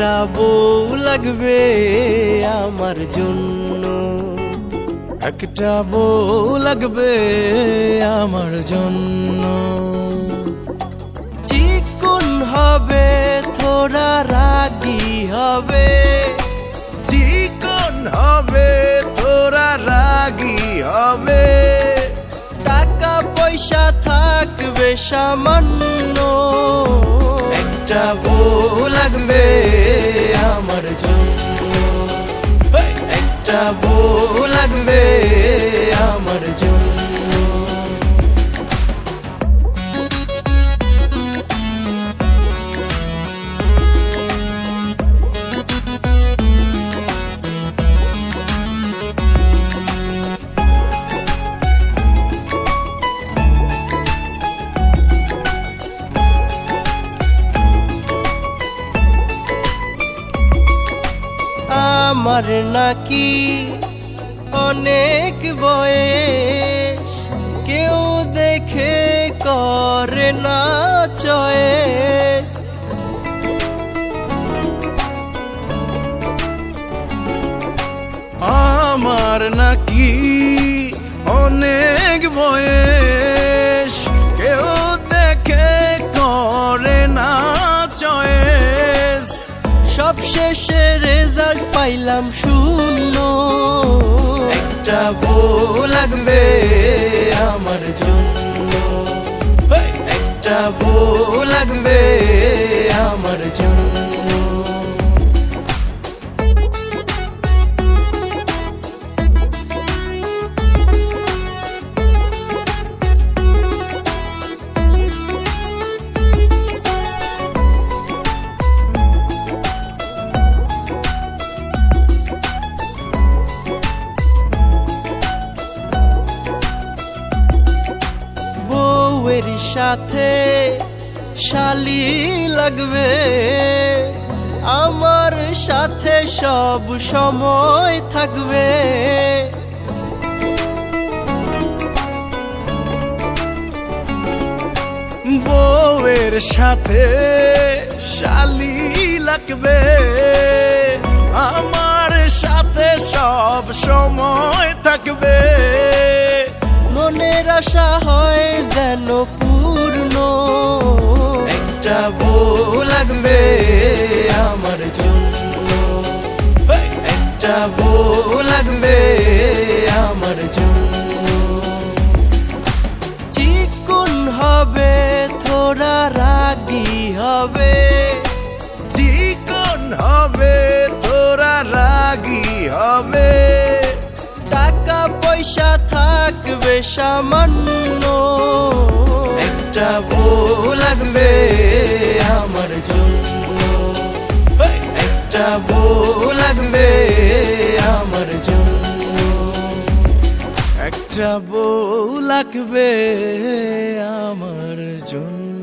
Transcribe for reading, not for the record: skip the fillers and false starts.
একটা বউ লাগবে আমার জন্য, একটা বউ লাগবে আমার জন্য। চিকন হবে থোড়া রাগী হবে, চিকন হবে তোরা রাগী হবে, টাকা পয়সা থাকবে সামান্য। একটা বউ লাগবে আমার জন্য, একটা বউ লাগবে আমার জন্য। আমার নাকি অনেক বয়স, কেউ দেখে করে না চয়েস। আমার নাকি অনেক বয়স, কেউ দেখে করে না চয়েস। সব শেষে রেজাল্ট পাইলাম শূন্য। একটা বউ লাগবে আমার জন্য, একটা বউ লাগবে আমার জন্য। বউয়ের সাথে শালি লাগবে, আমার সাথে সব সময় থাকবে। বউয়ের সাথে শালি লাগবে, আমার সাথে সব সময় থাকবে। মনের আশা হয় যেন পূর্ণ। একটা বউ লাগবে আমার জন্য, একটা বউ লাগবে আমার জন্য। চিকন হবে থোড়া রাগী হবে, চিকন হবে তোরা রাগী হবে, টাকা পয়সা থাকবে সামান্য। একটা বউ লাগবে আমার জন্য, একটা বউ লাগবে আমার জন্য। একটা বউ লাগবে আমার জন্য।